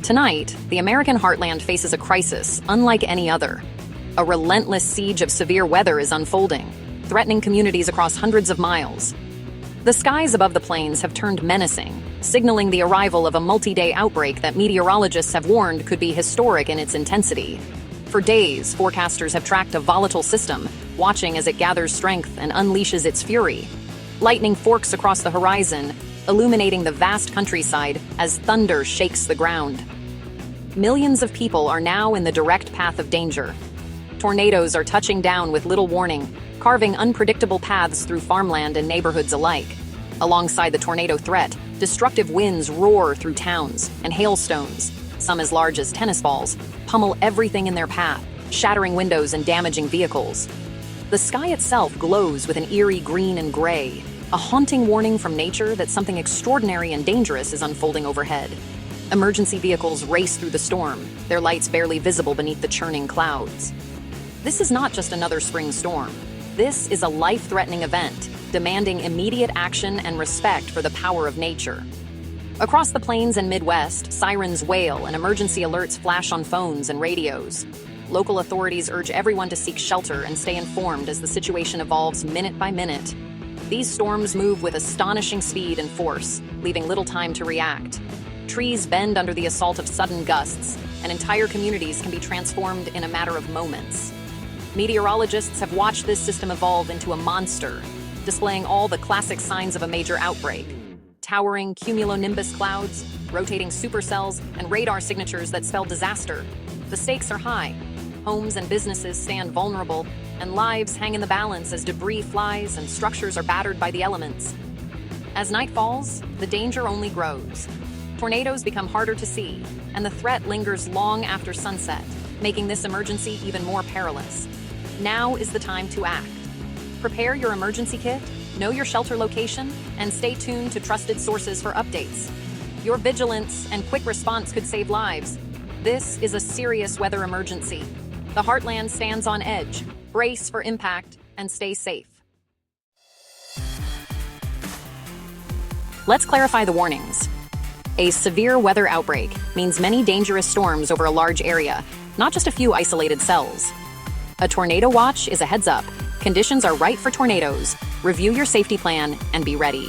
Tonight, the American Heartland faces a crisis unlike any other. A relentless siege of severe weather is unfolding, threatening communities across hundreds of miles. The skies above the plains have turned menacing, signaling the arrival of a multi-day outbreak that meteorologists have warned could be historic in its intensity. For days, forecasters have tracked a volatile system, watching as it gathers strength and unleashes its fury. Lightning forks across the horizon, illuminating the vast countryside as thunder shakes the ground. Millions of people are now in the direct path of danger. Tornadoes are touching down with little warning, carving unpredictable paths through farmland and neighborhoods alike. Alongside the tornado threat, destructive winds roar through towns, and hailstones, some as large as tennis balls, pummel everything in their path, shattering windows and damaging vehicles. The sky itself glows with an eerie green and gray, a haunting warning from nature that something extraordinary and dangerous is unfolding overhead. Emergency vehicles race through the storm, their lights barely visible beneath the churning clouds. This is not just another spring storm. This is a life-threatening event, demanding immediate action and respect for the power of nature. Across the plains and Midwest, sirens wail and emergency alerts flash on phones and radios. Local authorities urge everyone to seek shelter and stay informed as the situation evolves minute by minute. These storms move with astonishing speed and force, leaving little time to react. Trees bend under the assault of sudden gusts, and entire communities can be transformed in a matter of moments. Meteorologists have watched this system evolve into a monster, displaying all the classic signs of a major outbreak. Towering cumulonimbus clouds, rotating supercells, and radar signatures that spell disaster. The stakes are high. Homes and businesses stand vulnerable, and lives hang in the balance as debris flies and structures are battered by the elements. As night falls, the danger only grows. Tornadoes become harder to see, and the threat lingers long after sunset, making this emergency even more perilous. Now is the time to act. Prepare your emergency kit, know your shelter location, and stay tuned to trusted sources for updates. Your vigilance and quick response could save lives. This is a serious weather emergency. The Heartland stands on edge. Brace for impact and stay safe. Let's clarify the warnings. A severe weather outbreak means many dangerous storms over a large area, not just a few isolated cells. A tornado watch is a heads up. Conditions are right for tornadoes. Review your safety plan and be ready.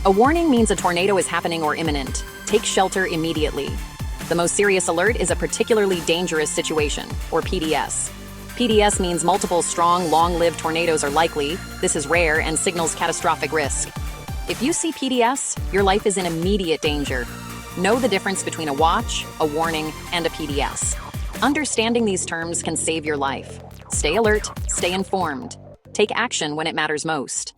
A warning means a tornado is happening or imminent. Take shelter immediately. The most serious alert is a particularly dangerous situation, or PDS. PDS means multiple strong, long-lived tornadoes are likely. This is rare and signals catastrophic risk. If you see PDS, your life is in immediate danger. Know the difference between a watch, a warning, and a PDS. Understanding these terms can save your life. Stay alert, stay informed. Take action when it matters most.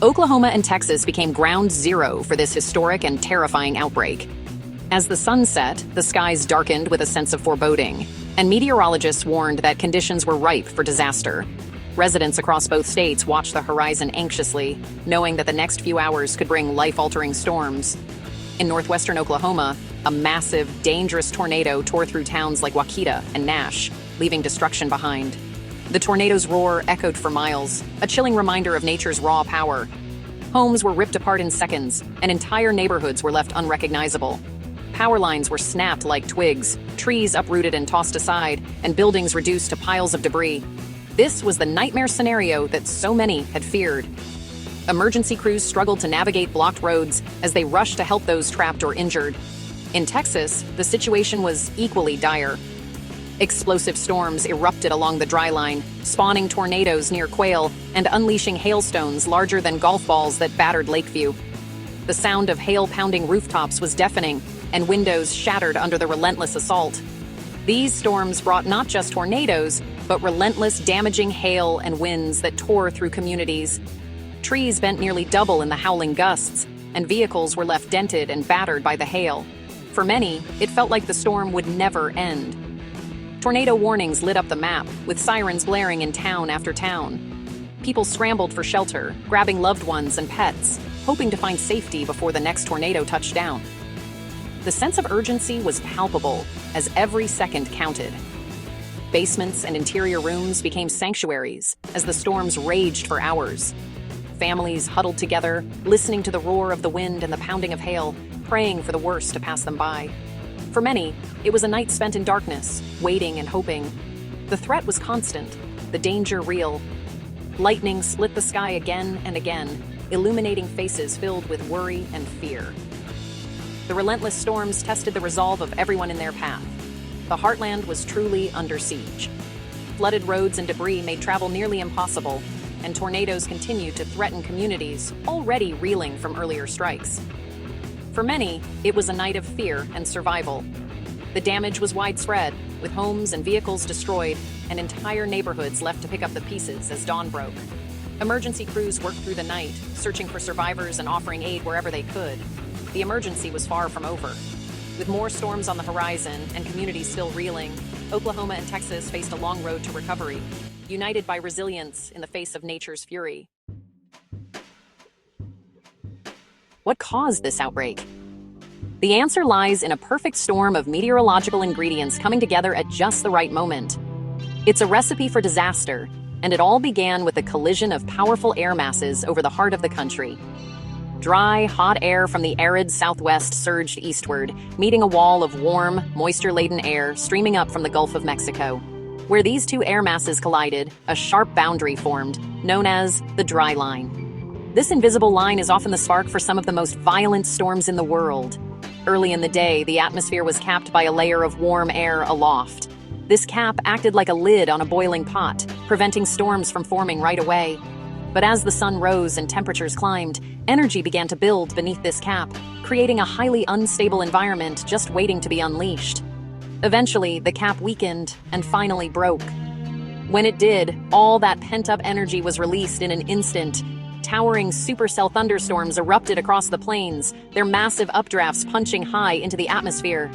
Oklahoma and Texas became ground zero for this historic and terrifying outbreak. As the sun set, the skies darkened with a sense of foreboding, and meteorologists warned that conditions were ripe for disaster. Residents across both states watched the horizon anxiously, knowing that the next few hours could bring life-altering storms. In northwestern Oklahoma, a massive, dangerous tornado tore through towns like Waukeeta and Nash, leaving destruction behind. The tornado's roar echoed for miles, a chilling reminder of nature's raw power. Homes were ripped apart in seconds, and entire neighborhoods were left unrecognizable. Power lines were snapped like twigs, trees uprooted and tossed aside, and buildings reduced to piles of debris. This was the nightmare scenario that so many had feared. Emergency crews struggled to navigate blocked roads as they rushed to help those trapped or injured. In Texas, the situation was equally dire. Explosive storms erupted along the dry line, spawning tornadoes near Quail and unleashing hailstones larger than golf balls that battered Lakeview. The sound of hail pounding rooftops was deafening, and windows shattered under the relentless assault. These storms brought not just tornadoes, but relentless, damaging hail and winds that tore through communities. Trees bent nearly double in the howling gusts, and vehicles were left dented and battered by the hail. For many, it felt like the storm would never end. Tornado warnings lit up the map, with sirens blaring in town after town. People scrambled for shelter, grabbing loved ones and pets, hoping to find safety before the next tornado touched down. The sense of urgency was palpable, as every second counted. Basements and interior rooms became sanctuaries as the storms raged for hours. Families huddled together, listening to the roar of the wind and the pounding of hail, praying for the worst to pass them by. For many, it was a night spent in darkness, waiting and hoping. The threat was constant, the danger real. Lightning split the sky again and again, illuminating faces filled with worry and fear. The relentless storms tested the resolve of everyone in their path. The Heartland was truly under siege. Flooded roads and debris made travel nearly impossible, and tornadoes continued to threaten communities already reeling from earlier strikes. For many, it was a night of fear and survival. The damage was widespread, with homes and vehicles destroyed and entire neighborhoods left to pick up the pieces as dawn broke. Emergency crews worked through the night, searching for survivors and offering aid wherever they could. The emergency was far from over. With more storms on the horizon and communities still reeling, Oklahoma and Texas faced a long road to recovery, united by resilience in the face of nature's fury. What caused this outbreak? The answer lies in a perfect storm of meteorological ingredients coming together at just the right moment. It's a recipe for disaster, and it all began with a collision of powerful air masses over the heart of the country. Dry, hot air from the arid southwest surged eastward, meeting a wall of warm, moisture-laden air streaming up from the Gulf of Mexico. Where these two air masses collided, a sharp boundary formed, known as the dry line. This invisible line is often the spark for some of the most violent storms in the world. Early in the day, the atmosphere was capped by a layer of warm air aloft. This cap acted like a lid on a boiling pot, preventing storms from forming right away. But as the sun rose and temperatures climbed, energy began to build beneath this cap, creating a highly unstable environment just waiting to be unleashed. Eventually, the cap weakened and finally broke. When it did, all that pent-up energy was released in an instant. Towering supercell thunderstorms erupted across the plains, their massive updrafts punching high into the atmosphere.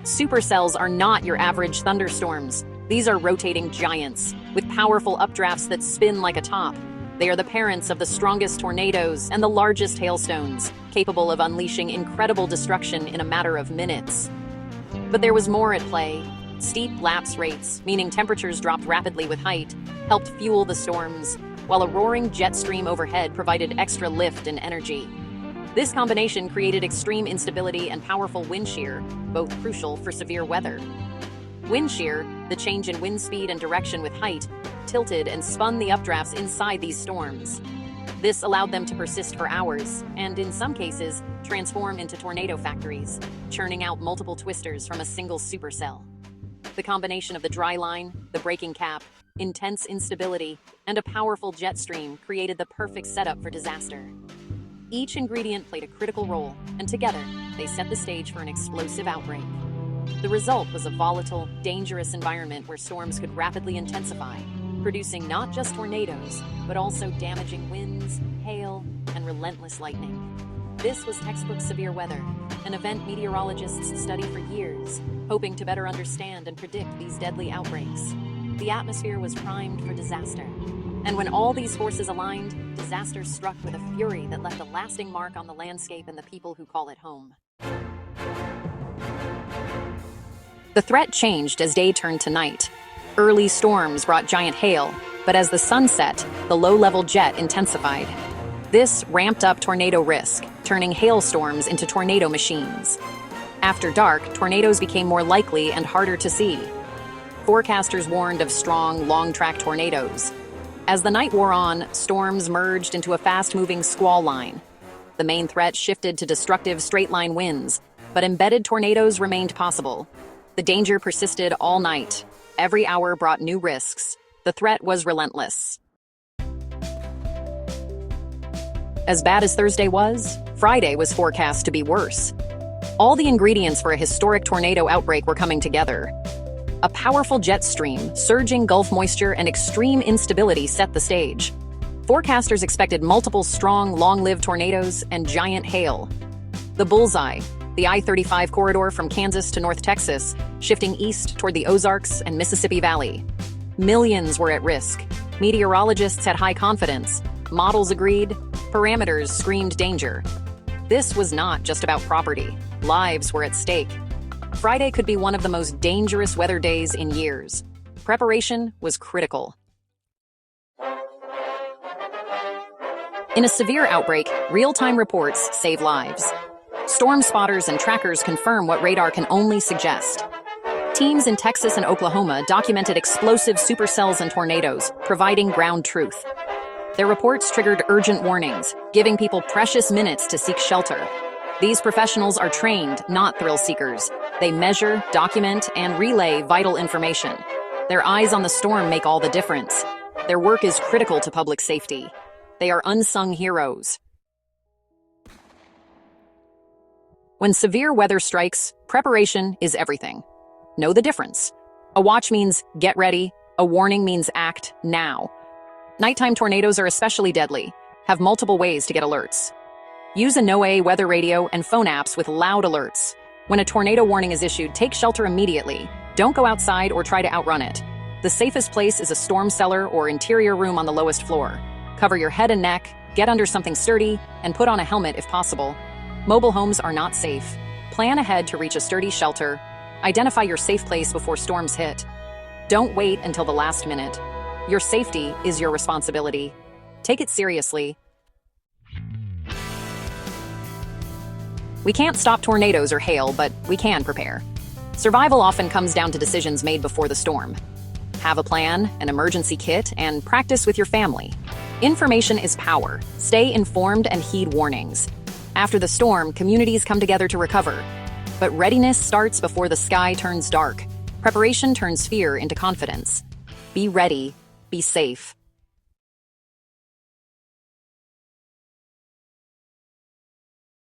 Supercells are not your average thunderstorms. These are rotating giants, with powerful updrafts that spin like a top. They are the parents of the strongest tornadoes and the largest hailstones, capable of unleashing incredible destruction in a matter of minutes. But there was more at play. Steep lapse rates, meaning temperatures dropped rapidly with height, helped fuel the storms, while a roaring jet stream overhead provided extra lift and energy. This combination created extreme instability and powerful wind shear, both crucial for severe weather. Wind shear, the change in wind speed and direction with height, tilted and spun the updrafts inside these storms. This allowed them to persist for hours, and in some cases, transform into tornado factories, churning out multiple twisters from a single supercell. The combination of the dry line, the breaking cap, intense instability, and a powerful jet stream created the perfect setup for disaster. Each ingredient played a critical role, and together, they set the stage for an explosive outbreak. The result was a volatile, dangerous environment where storms could rapidly intensify, producing not just tornadoes, but also damaging winds, hail, and relentless lightning. This was textbook severe weather, an event meteorologists study for years, hoping to better understand and predict these deadly outbreaks. The atmosphere was primed for disaster. And when all these forces aligned, disaster struck with a fury that left a lasting mark on the landscape and the people who call it home. The threat changed as day turned to night. Early storms brought giant hail, but as the sun set, the low-level jet intensified. This ramped up tornado risk, turning hailstorms into tornado machines. After dark, tornadoes became more likely and harder to see. Forecasters warned of strong, long-track tornadoes. As the night wore on, storms merged into a fast-moving squall line. The main threat shifted to destructive straight-line winds, but embedded tornadoes remained possible. The danger persisted all night. Every hour brought new risks. The threat was relentless. As bad as Thursday was, Friday was forecast to be worse. All the ingredients for a historic tornado outbreak were coming together. A powerful jet stream, surging Gulf moisture, and extreme instability set the stage. Forecasters expected multiple strong, long-lived tornadoes and giant hail. The bullseye, the I-35 corridor from Kansas to North Texas, shifting east toward the Ozarks and Mississippi Valley. Millions were at risk. Meteorologists had high confidence. Models agreed. Parameters screamed danger. This was not just about property. Lives were at stake. Friday could be one of the most dangerous weather days in years. Preparation was critical. In a severe outbreak, real-time reports save lives. Storm spotters and trackers confirm what radar can only suggest. Teams in Texas and Oklahoma documented explosive supercells and tornadoes, providing ground truth. Their reports triggered urgent warnings, giving people precious minutes to seek shelter. These professionals are trained, not thrill seekers. They measure, document, and relay vital information. Their eyes on the storm make all the difference. Their work is critical to public safety. They are unsung heroes. When severe weather strikes, preparation is everything. Know the difference. A watch means get ready. A warning means act now. Nighttime tornadoes are especially deadly. Have multiple ways to get alerts. Use a NOAA weather radio and phone apps with loud alerts. When a tornado warning is issued, take shelter immediately. Don't go outside or try to outrun it. The safest place is a storm cellar or interior room on the lowest floor. Cover your head and neck, get under something sturdy, and put on a helmet if possible. Mobile homes are not safe. Plan ahead to reach a sturdy shelter. Identify your safe place before storms hit. Don't wait until the last minute. Your safety is your responsibility. Take it seriously. We can't stop tornadoes or hail, but we can prepare. Survival often comes down to decisions made before the storm. Have a plan, an emergency kit, and practice with your family. Information is power. Stay informed and heed warnings. After the storm, communities come together to recover. But readiness starts before the sky turns dark. Preparation turns fear into confidence. Be ready. Be safe.